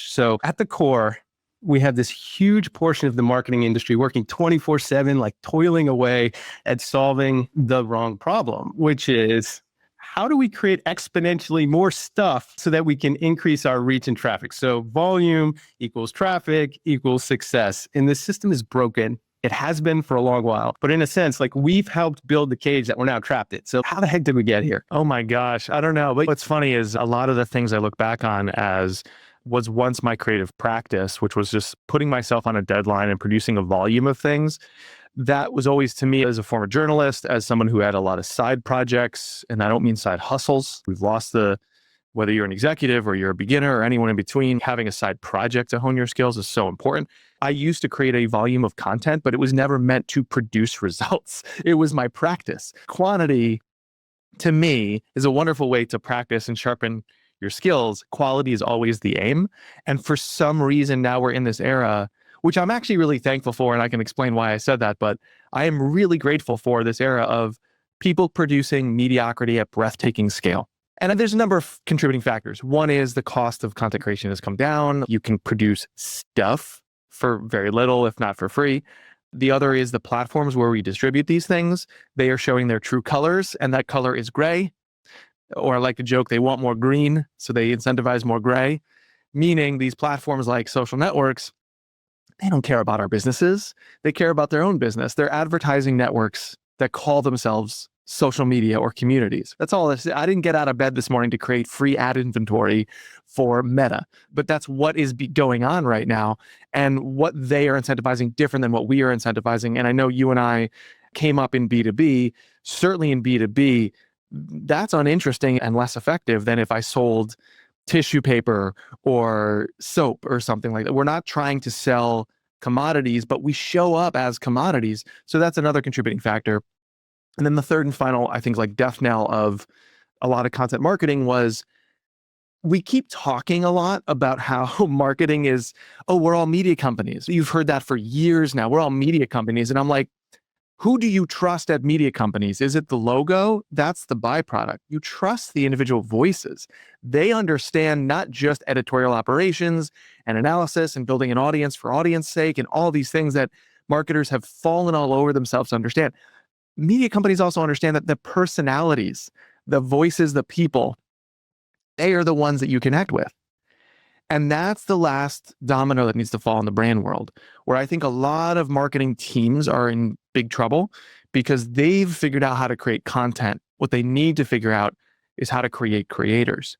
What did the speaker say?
So at the core, we have this huge portion of the marketing industry working 24/7, like toiling away at solving the wrong problem, which is how do we create exponentially more stuff so that we can increase our reach and traffic? So volume equals traffic equals success. And the system is broken. It has been for a long while, but in a sense, like we've helped build the cage that we're now trapped in. So how the heck did we get here? Oh my gosh. I don't know. But what's funny is a lot of the things I look back on as was once my creative practice, which was just putting myself on a deadline and producing a volume of things. That was always to me as a former journalist, as someone who had a lot of side projects, and I don't mean side hustles. We've lost whether you're an executive or you're a beginner or anyone in between, having a side project to hone your skills is so important. I used to create a volume of content, but it was never meant to produce results. It was my practice. Quantity, to me, is a wonderful way to practice and sharpen your skills. Quality is always the aim. And for some reason, now we're in this era, which I'm actually really thankful for, and I can explain why I said that, but I am really grateful for this era of people producing mediocrity at breathtaking scale. And there's a number of contributing factors. One is the cost of content creation has come down. You can produce stuff for very little, if not for free. The other is the platforms where we distribute these things. They are showing their true colors, and that color is gray. Or I like to joke, they want more green, so they incentivize more gray. Meaning these platforms like social networks, they don't care about our businesses. They care about their own business. They're advertising networks that call themselves social media or communities. That's all this is. I didn't get out of bed this morning to create free ad inventory for Meta, but that's what is going on right now, and what they are incentivizing different than what we are incentivizing. And I know you and I came up in B2B, certainly in B2B, that's uninteresting and less effective than if I sold tissue paper or soap or something like that. We're not trying to sell commodities, but we show up as commodities. So that's another contributing factor. And then the third and final, I think, like death knell of a lot of content marketing was we keep talking a lot about how marketing is, oh, we're all media companies. You've heard that for years now. We're all media companies. And I'm like, who do you trust at media companies? Is it the logo? That's the byproduct. You trust the individual voices. They understand not just editorial operations and analysis and building an audience for audience sake and all these things that marketers have fallen all over themselves to understand. Media companies also understand that the personalities, the voices, the people, they are the ones that you connect with. And that's the last domino that needs to fall in the brand world, where I think a lot of marketing teams are in big trouble because they've figured out how to create content. What they need to figure out is how to create creators.